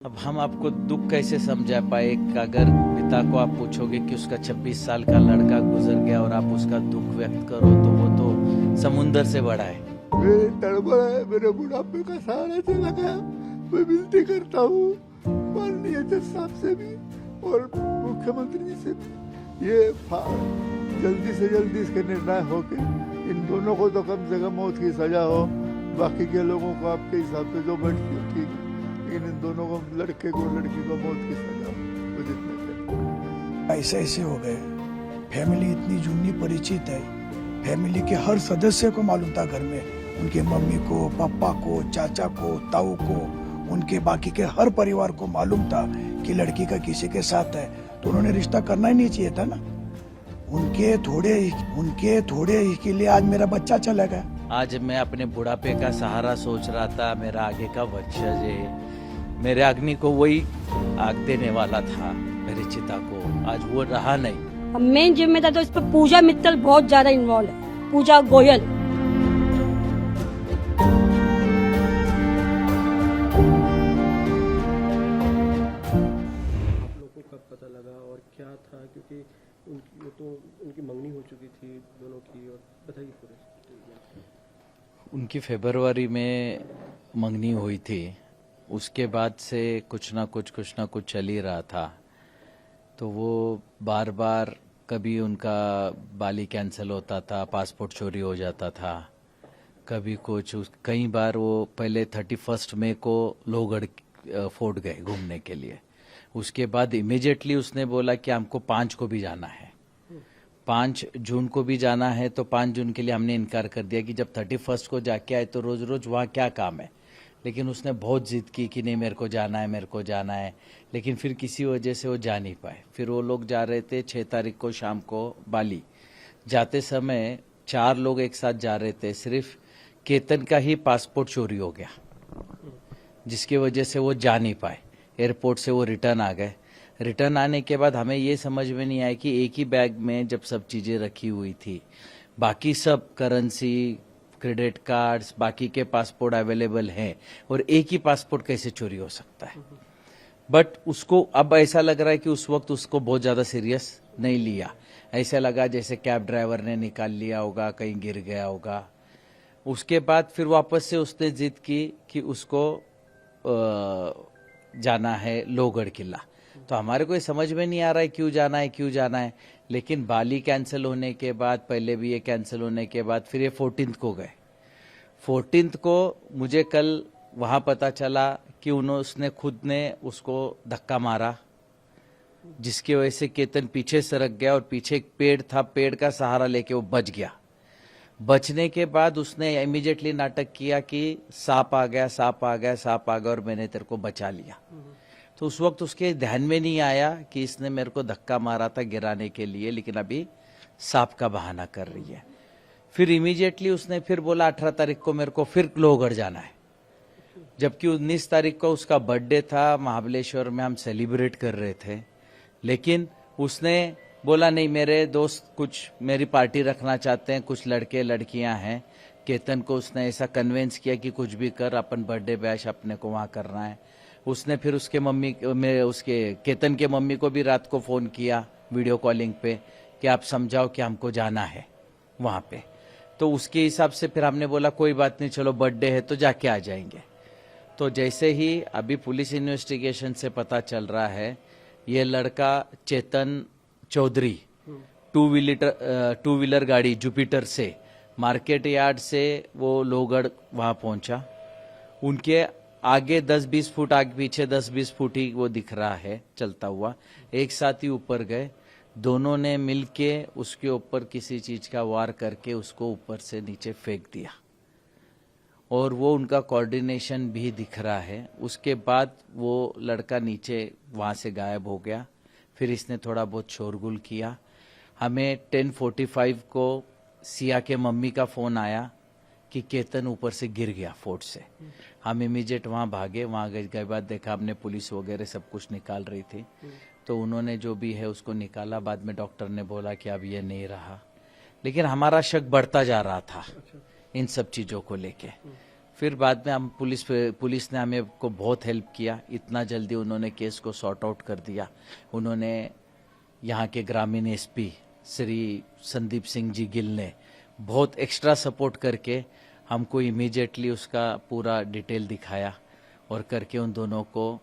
अब हम आपको दुख कैसे समझा पाए कि अगर पिता को आप पूछोगे कि उसका 26 साल का लड़का गुजर गया और आप उसका दुख व्यक्त करो तो वो तो समुंदर से बड़ा है। मेरे तड़बड़ है, मेरे बुढ़ापे का सहारा से लगा। मैं विनती करता हूँ माननीय जज साहब से भी और मुख्यमंत्री जी से भी ये जल्दी से जल्दी इसके निर्णय हो के इन दोनों को तो कम से कम मौत की सजा हो, बाकी के लोगों को आपके हिसाब से जो बैठती है ठीक है, लेकिन इन दोनों को, लड़के को लड़की को मौत की सजा हो जितने ऐसे ऐसे हो गए। फैमिली इतनी जुनी परिचित है, फैमिली के हर सदस्य को मालूम था घर में, उनके मम्मी को, पापा को, चाचा को, ताऊ को, उनके बाकी के हर परिवार को मालूम था कि लड़की का किसी के साथ है, तो उन्होंने रिश्ता करना ही नहीं चाहिए था ना। उनके थोड़े ही के लिए आज मेरा बच्चा चला गया। आज मैं अपने बुढ़ापे का सहारा सोच रहा था, मेरा आगे का वंशज है, मेरे अग्नि को वही आग देने वाला था, मेरे चिता को, आज वो रहा नहीं। अब मेन जिम्मेदार तो इस पर पूजा मित्तल बहुत ज्यादा इन्वॉल्व है, पूजा गोयल। आप लोगों को कब पता लगा और क्या था, क्योंकि उनकी मंगनी हो चुकी थी दोनों की, और बताइए पूरे। उनकी फरवरी में मंगनी हुई थी, उसके बाद से कुछ ना कुछ चल ही रहा था। तो वो बार बार कभी उनका बाली कैंसिल होता था, पासपोर्ट चोरी हो जाता था, कभी कुछ। कई बार वो पहले 31 मई को लोहगढ़ फोर्ट गए घूमने के लिए, उसके बाद इमीडिएटली उसने बोला कि हमको 5 को भी जाना है, 5 जून को भी जाना है। तो 5 जून के लिए हमने इनकार कर दिया कि जब 31 को जाके आए तो रोज रोज वहाँ क्या काम है। लेकिन उसने बहुत जिद की कि नहीं मेरे को जाना है, लेकिन फिर किसी वजह से वो जा नहीं पाए। फिर वो लोग जा रहे थे 6 तारीख को शाम को बाली। जाते समय 4 लोग एक साथ जा रहे थे, सिर्फ केतन का ही पासपोर्ट चोरी हो गया, जिसकी वजह से वो जा नहीं पाए। एयरपोर्ट से वो रिटर्न आ गए। रिटर्न आने के बाद हमें ये समझ में नहीं आया कि एक ही बैग में जब सब चीज़ें रखी हुई थी, बाकी सब करेंसी, क्रेडिट कार्ड्स, बाकी के पासपोर्ट अवेलेबल हैं, और एक ही पासपोर्ट कैसे चोरी हो सकता है। बट उसको अब ऐसा लग रहा है कि उस वक्त उसको बहुत ज़्यादा सीरियस नहीं लिया। ऐसा लगा जैसे कैब ड्राइवर ने निकाल लिया होगा, कहीं गिर गया होगा। उसके बाद फिर वापस से उसने जिद की कि उसको जाना है लोहगढ़ किला। तो हमारे को समझ में नहीं आ रहा है क्यों जाना है। लेकिन बाली कैंसिल होने के बाद, पहले भी ये कैंसिल होने के बाद, फिर ये 14 को गए। 14 को मुझे कल वहाँ पता चला कि उसने खुद ने उसको धक्का मारा, जिसकी वजह से केतन पीछे सरक गया और पीछे एक पेड़ था, पेड़ का सहारा लेके वो बच गया। बचने के बाद उसने इमीडिएटली नाटक किया कि सांप आ गया और मैंने तेरे को बचा लिया। तो उस वक्त उसके ध्यान में नहीं आया कि इसने मेरे को धक्का मारा था गिराने के लिए, लेकिन अभी सांप का बहाना कर रही है। फिर इमीडिएटली उसने फिर बोला 18 तारीख को मेरे को फिर लोहगढ़ जाना है, जबकि 19 तारीख को उसका बर्थडे था, महाबलेश्वर में हम सेलिब्रेट कर रहे थे। लेकिन उसने बोला नहीं, मेरे दोस्त कुछ मेरी पार्टी रखना चाहते हैं, कुछ लड़के लड़कियां हैं। केतन को उसने ऐसा कन्वेंस किया कि कुछ भी कर, अपन बर्थडे बैश अपने को वहां करना है। उसने फिर उसके केतन के मम्मी को भी रात को फोन किया वीडियो कॉलिंग पे कि आप समझाओ कि हमको जाना है वहां पे। तो उसके हिसाब से फिर हमने बोला कोई बात नहीं, चलो बर्थडे है तो जाके आ जाएंगे। तो जैसे ही अभी पुलिस इन्वेस्टिगेशन से पता चल रहा है, ये लड़का चेतन चौधरी टू व्हीलर गाड़ी जुपिटर से मार्केट यार्ड से वो लोहगढ़ वहां पहुंचा। उनके आगे 10-20 फुट, आगे पीछे 10-20 फुट ही वो दिख रहा है चलता हुआ। एक साथ ही ऊपर गए, दोनों ने मिलके उसके ऊपर किसी चीज का वार करके उसको ऊपर से नीचे फेंक दिया, और वो उनका कोऑर्डिनेशन भी दिख रहा है। उसके बाद वो लड़का नीचे वहां से गायब हो गया। फिर इसने थोड़ा बहुत शोरगुल किया। हमें 10:45 को सिया के मम्मी का फोन आया कि केतन ऊपर से गिर गया फोर्ट से। हम इमीडिएट वहां भागे, वहां गए के बाद देखा हमने पुलिस वगैरह सब कुछ निकाल रही थी, तो उन्होंने जो भी है उसको निकाला। बाद में डॉक्टर ने बोला कि अब ये नहीं रहा, लेकिन हमारा शक बढ़ता जा रहा था इन सब चीजों को लेके। फिर बाद में हम पुलिस ने हमें को बहुत हेल्प किया। इतना जल्दी उन्होंने केस को सॉर्ट आउट कर दिया। उन्होंने यहाँ के ग्रामीण एसपी श्री संदीप सिंह जी गिल ने बहुत एक्स्ट्रा सपोर्ट करके हमको इमीडिएटली उसका पूरा डिटेल दिखाया और करके उन दोनों को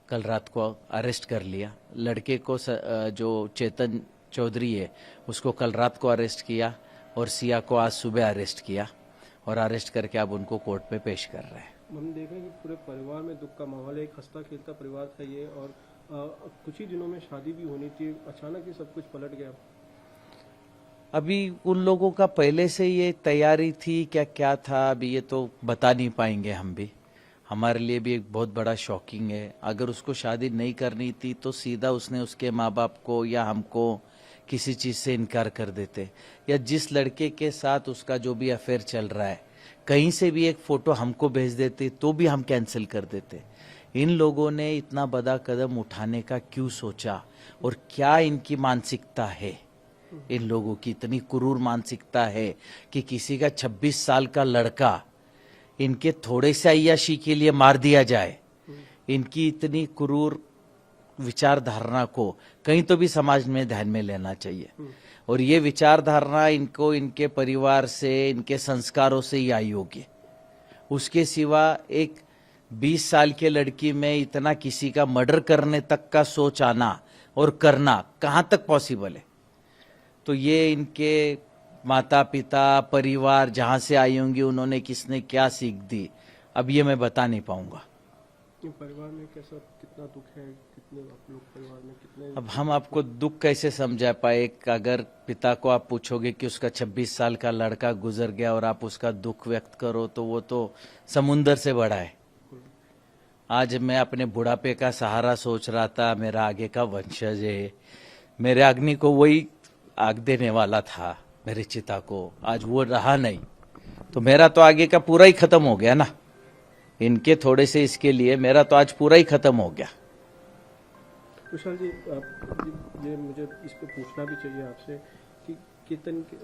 कल रात को अरेस्ट कर लिया। लड़के को जो चेतन चौधरी है उसको कल रात को अरेस्ट किया और सिया को आज सुबह अरेस्ट किया और अरेस्ट करके अब उनको कोर्ट पे पेश कर रहे हैं। हम देख रहे हैं कि पूरे परिवार में दुख का माहौल है। एक हंसता खेलता परिवार था ये, और कुछ ही दिनों में शादी भी होनी थी, अचानक ही सब कुछ पलट गया। अभी उन लोगों का पहले से ये तैयारी थी क्या था, अभी ये तो बता नहीं पाएंगे हम भी। हमारे लिए भी एक बहुत बड़ा शॉकिंग है। अगर उसको शादी नहीं करनी थी तो सीधा उसने उसके माँ बाप को या हमको किसी चीज से इनकार कर देते, या जिस लड़के के साथ उसका जो भी अफेयर चल रहा है कहीं से भी एक फोटो हमको भेज देते तो भी हम कैंसिल कर देते। इन लोगों ने इतना बड़ा कदम उठाने का क्यों सोचा और क्या इनकी मानसिकता है? इन लोगों की इतनी क्रूर मानसिकता है कि किसी का 26 साल का लड़का इनके थोड़े से अय्याशी के लिए मार दिया जाए। इनकी इतनी क्रूर विचारधारणा को कहीं तो भी समाज में ध्यान में लेना चाहिए। और ये विचारधारणा इनको इनके परिवार से, इनके संस्कारों से ही आई होगी। उसके सिवा एक 20 साल के लड़की में इतना किसी का मर्डर करने तक का सोच आना और करना कहां तक पॉसिबल है? तो ये इनके माता पिता, परिवार जहां से आई होंगी, उन्होंने किसने क्या सीख दी, अब ये मैं बता नहीं पाऊंगा। परिवार में कैसा, कितना दुख है, कितने आप लोग परिवार में कितने? अब हम आपको दुख कैसे समझा पाए? अगर पिता को आप पूछोगे कि उसका 26 साल का लड़का गुजर गया और आप उसका दुख व्यक्त करो तो वो तो समुंदर से बड़ा है। आज मैं अपने बुढ़ापे का सहारा सोच रहा था, मेरा आगे का वंशज है, मेरे अग्नि को वही आग देने वाला था, मेरी चिता को, आज वो रहा नहीं, तो मेरा तो आगे का पूरा ही खत्म हो गया ना। इनके थोड़े से इसके लिए मेरा तो आज पूरा ही खत्म हो गया। कुशाल जी, ये मुझे इस पे पूछना भी चाहिए आपसे कि कीर्तन के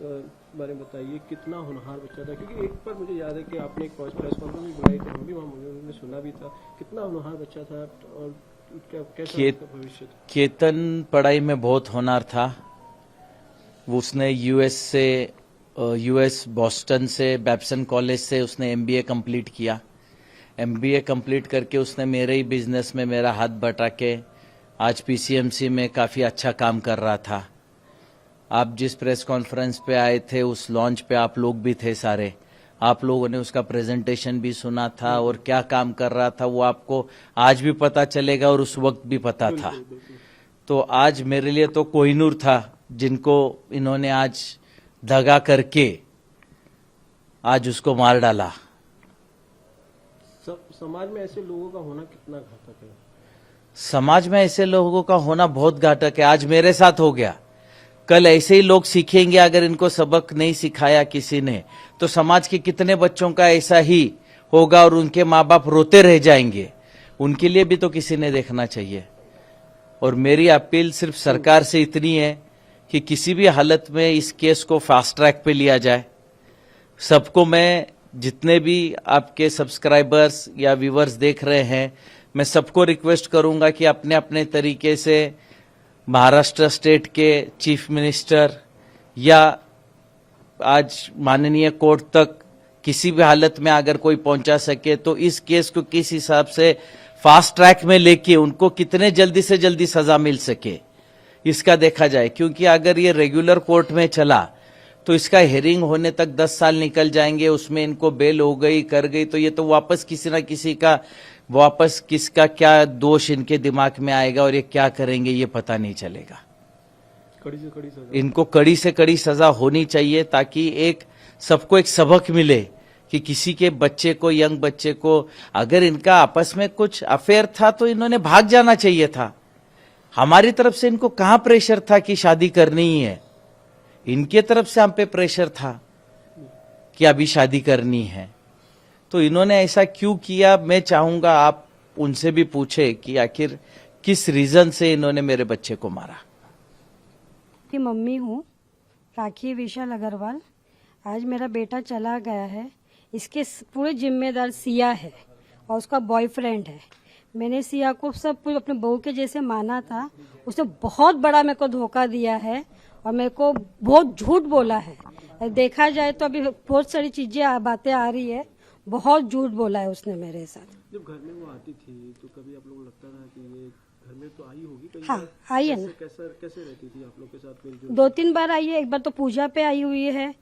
बारे में बताइए, कितना होनहार बच्चा था? क्योंकि एक बार मुझे याद है कि आपने एक प्रेस कॉन्फ्रेंस भी बुलाई थी, हम भी वहाँ मुझे सुना भी था। कितना होनहार बच्चा था और कैसा उसका भविष्य था? कीर्तन पढ़ाई में बहुत होनहार था। उसने यूएस बॉस्टन से, बैप्सन कॉलेज से उसने एमबीए कंप्लीट किया। एमबीए कंप्लीट करके उसने मेरे ही बिजनेस में मेरा हाथ बटा के आज पीसीएमसी में काफ़ी अच्छा काम कर रहा था। आप जिस प्रेस कॉन्फ्रेंस पे आए थे उस लॉन्च पे आप लोग भी थे सारे, आप लोगों ने उसका प्रेजेंटेशन भी सुना था और क्या काम कर रहा था वो आपको आज भी पता चलेगा और उस वक्त भी पता था। तो आज मेरे लिए तो कोहिनूर था जिनको इन्होंने आज दगा करके आज उसको मार डाला। समाज में ऐसे लोगों का होना कितना घातक है? समाज में ऐसे लोगों का होना बहुत घातक है। आज मेरे साथ हो गया, कल ऐसे ही लोग सीखेंगे। अगर इनको सबक नहीं सिखाया किसी ने तो समाज के कितने बच्चों का ऐसा ही होगा और उनके माँ बाप रोते रह जाएंगे। उनके लिए भी तो किसी ने देखना चाहिए। और मेरी अपील सिर्फ सरकार से इतनी है कि किसी भी हालत में इस केस को फास्ट ट्रैक पे लिया जाए। सबको मैं, जितने भी आपके सब्सक्राइबर्स या व्यूअर्स देख रहे हैं, मैं सबको रिक्वेस्ट करूंगा कि अपने अपने तरीके से महाराष्ट्र स्टेट के चीफ मिनिस्टर या आज माननीय कोर्ट तक किसी भी हालत में अगर कोई पहुंचा सके तो इस केस को किस हिसाब से फास्ट ट्रैक में लेके उनको कितने जल्दी से जल्दी सजा मिल सके इसका देखा जाए। क्योंकि अगर ये रेगुलर कोर्ट में चला तो इसका हेयरिंग होने तक 10 साल निकल जाएंगे, उसमें इनको बेल हो गई कर गई तो ये तो वापस किसी ना किसी का, वापस किसका क्या दोष इनके दिमाग में आएगा और ये क्या करेंगे ये पता नहीं चलेगा। कड़ी से कड़ी सजा, इनको कड़ी से कड़ी सजा होनी चाहिए ताकि एक सबको एक सबक मिले कि किसी के बच्चे को, यंग बच्चे को, अगर इनका आपस में कुछ अफेयर था तो इन्होंने भाग जाना चाहिए था। हमारी तरफ से इनको कहां प्रेशर था कि शादी करनी ही है? इनके तरफ से हम पे प्रेशर था कि अभी शादी करनी है। तो इन्होंने ऐसा क्यों किया? मैं चाहूंगा आप उनसे भी पूछे कि आखिर किस रीजन से इन्होंने मेरे बच्चे को मारा। की मम्मी हूँ, राखी विशाल अग्रवाल। आज मेरा बेटा चला गया है। इसके पूरे जिम्मेदार सिया है और उसका बॉयफ्रेंड है। मैंने सिया को सब कुछ अपने बहू के जैसे माना था, उसने बहुत बड़ा मेरे को धोखा दिया है और मेरे को बहुत झूठ बोला है। देखा जाए तो अभी बहुत सारी चीजें बातें आ रही है, बहुत झूठ बोला है उसने मेरे साथ। जब घर में वो आती थी तो कभी आप लोगों को लगता था कि ये घर में तो आई होगी कहीं? हाँ, आई है ना। कैसे रहती थी आप लोग के साथ मिलजुल? 2-3 बार आई है। एक बार तो पूजा पे आई हुई है,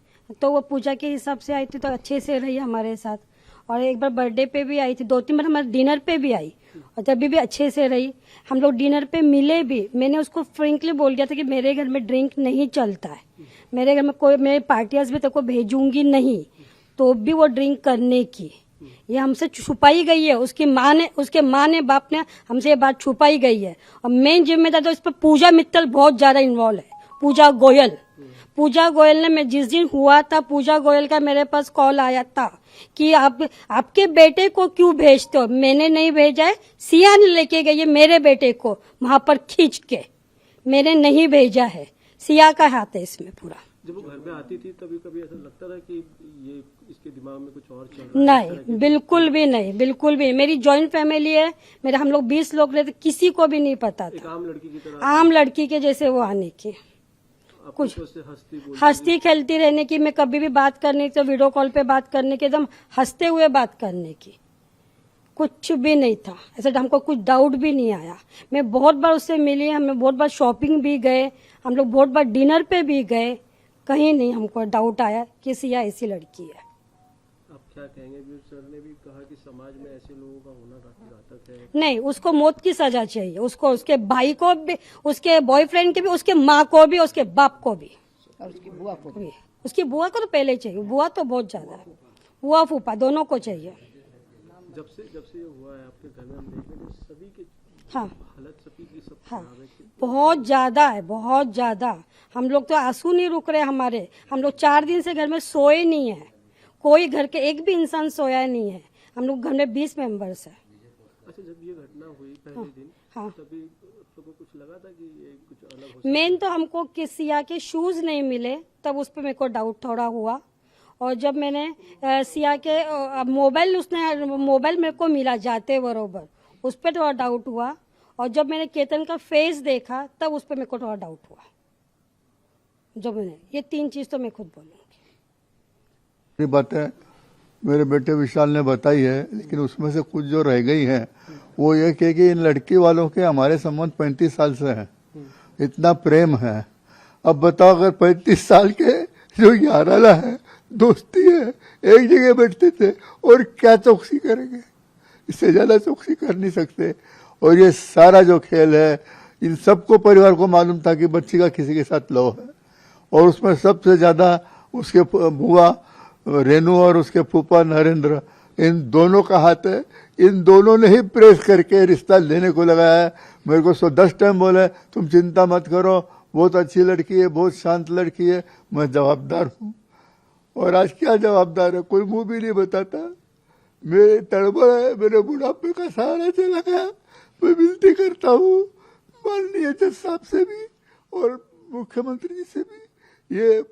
तो वो पूजा के हिसाब से आई थी तो अच्छे से रही हमारे साथ। और एक बार बर्थडे पे भी आई थी, 2-3 बार हमारे डिनर पे भी आई और तभी भी अच्छे से रही। हम लोग डिनर पे मिले भी। मैंने उसको फ्रेंकली बोल दिया था कि मेरे घर में ड्रिंक नहीं चलता है, मेरे घर में कोई मेरे पार्टियाज भी तेरे को भेजूंगी नहीं, तो भी वो ड्रिंक करने की ये हमसे छुपाई गई है। उसके माँ ने बाप ने हमसे ये बात छुपाई गई है। और मेन जिम्मेदार तो इस पर पूजा मित्तल बहुत ज्यादा इन्वॉल्व है। पूजा गोयल ने, मैं जिस दिन हुआ था, पूजा गोयल का मेरे पास कॉल आया था कि आपके बेटे को क्यों भेजते हो? मैंने नहीं भेजा है, सिया ने लेके गई है मेरे बेटे को वहां पर खींच के, मैंने नहीं भेजा है। सिया का हाथ है इसमें पूरा। जब वो घर में आती थी तभी कभी ऐसा लगता था कि ये इसके दिमाग में कुछ और चल रहा है? नहीं, बिल्कुल भी नहीं, बिल्कुल भी नहीं। मेरी जॉइंट फैमिली है, मेरे हम लोग 20 लोग रहते, किसी को भी नहीं पता एक था। आम लड़की की तरह आम लड़की के जैसे वो आने की, कुछ हंसती खेलती रहने की। मैं कभी भी बात करने की तो वीडियो कॉल पे बात करने की, एकदम हंसते हुए बात करने की, कुछ भी नहीं था ऐसा। हमको कुछ डाउट भी नहीं आया। मैं बहुत बार उससे मिली, हमें बहुत बार शॉपिंग भी गए, हम लोग बहुत बार डिनर पे भी गए, कहीं नहीं हमको डाउट आया कि सिया ऐसी लड़की है। आप क्या कहेंगे? सर ने भी कहा कि समाज में ऐसे लोगों का होना काफी घातक है। नहीं, उसको मौत की सजा चाहिए, उसको, उसके भाई को भी, उसके बॉयफ्रेंड के भी, उसके माँ को भी, उसके बाप को भी और उसकी बुआ को भी। उसकी बुआ को तो पहले ही चाहिए, बुआ तो बहुत ज्यादा है, बुआ फूफा दोनों को चाहिए। जब से ये हुआ है आपके घर में, हम देख रहे हैं सभी की हाँ हालत, सभी की सब हाँ, खराब है कि बहुत ज्यादा है, बहुत ज्यादा। हम लोग तो आंसू नहीं रुक रहे हमारे। हम लोग 4 दिन से घर में सोए नहीं है, कोई घर के एक भी इंसान सोया नहीं है। हम लोग घर में 20 मेंबर्स है। अच्छा, जब ये घटना हुई पहले दिन, हाँ, तभी आपको कुछ लगा था कि ये कुछ अलग हो सकता मेन तो हमको कि सिया के शूज नहीं मिले, तब उस पर मेरे को डाउट थोड़ा हुआ। और जब मैंने सिया के मोबाइल मेरे को मिला जाते बरोबर, उस पर थोड़ा डाउट हुआ। और जब मैंने केतन का फेस देखा तब उस पर मेरे को थोड़ा डाउट हुआ। जब मैंने ये 3 चीज तो मैं खुद बोलूंगी। ये बातें मेरे बेटे विशाल ने बताई है, लेकिन उसमें से कुछ जो रह गई है वो ये कि इन लड़की वालों के हमारे संबंध 35 साल से है, इतना प्रेम है। अब बताओ, अगर 35 साल के जो याराला है, दोस्ती है, एक जगह बैठते थे, और क्या चौकसी करेंगे? इससे ज्यादा चौकसी कर नहीं सकते। और ये सारा जो खेल है, इन सबको परिवार को मालूम था कि बच्ची का किसी के साथ लव है, और उसमें सबसे ज्यादा उसके बुआ रेनू और उसके फूफा नरेंद्र, इन दोनों का हाथ है। इन दोनों ने ही प्रेस करके रिश्ता लेने को लगाया है। मेरे को 10 टाइम बोले तुम चिंता मत करो, बहुत अच्छी लड़की है, बहुत शांत लड़की है। मैं जवाबदार हूँ, और आज क्या जवाबदार है, कोई मुंह भी नहीं बताता। मेरे तड़बड़ है, मेरे बुढ़ापे का सहारा चला गया। मैं विनती करता हूँ माननीय जज साहब से भी और मुख्यमंत्री जी से भी, ये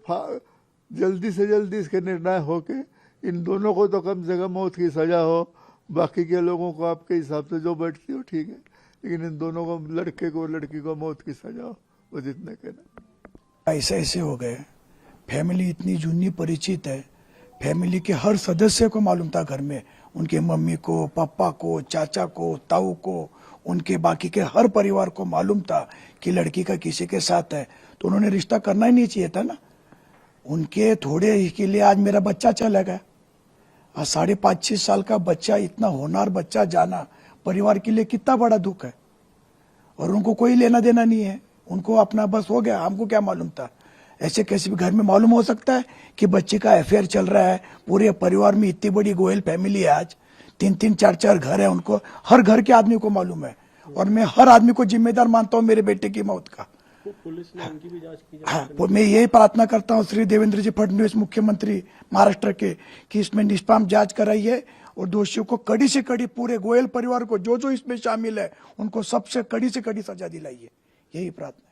जल्दी से जल्दी इसके निर्णय हो के इन दोनों को तो कम से कम मौत की सजा हो। बाकी के लोगों को आपके हिसाब से जो बैठती हो ठीक है, लेकिन इन दोनों को, लड़के को लड़की को मौत की सजा हो, वो जितने कहना। ऐसे हो गए। फैमिली इतनी जूनी परिचित है, फैमिली के हर सदस्य को मालूम था घर में, उनके मम्मी को, पापा को, चाचा को, ताऊ को, उनके बाकी के हर परिवार को मालूम था कि लड़की का किसी के साथ है, तो उन्होंने रिश्ता करना ही नहीं चाहिए था ना। उनके थोड़े ही के लिए आज मेरा बच्चा चला गया। 5.5-6 साल का बच्चा, इतना होनहार बच्चा जाना परिवार के लिए कितना बड़ा दुख है। और उनको कोई लेना देना नहीं है, उनको अपना बस हो गया, हमको क्या मालूम था। ऐसे कैसे भी घर में मालूम हो सकता है कि बच्चे का अफेयर चल रहा है। पूरे परिवार में इतनी बड़ी गोयल फैमिली है, आज 3-3, 4-4 घर है, उनको हर घर के आदमी को मालूम है। और मैं हर आदमी को जिम्मेदार मानता हूं मेरे बेटे की मौत का। पुलिस ने उनकी भी जांच की? हाँ, मैं यही प्रार्थना करता हूँ श्री देवेंद्र जी फडणवीस मुख्यमंत्री महाराष्ट्र के, कि इसमें निष्पाप जांच कराइए और दोषियों को कड़ी से कड़ी, पूरे गोयल परिवार को जो जो इसमें शामिल है उनको सबसे कड़ी से कड़ी सजा दिलाइए। यही प्रार्थना।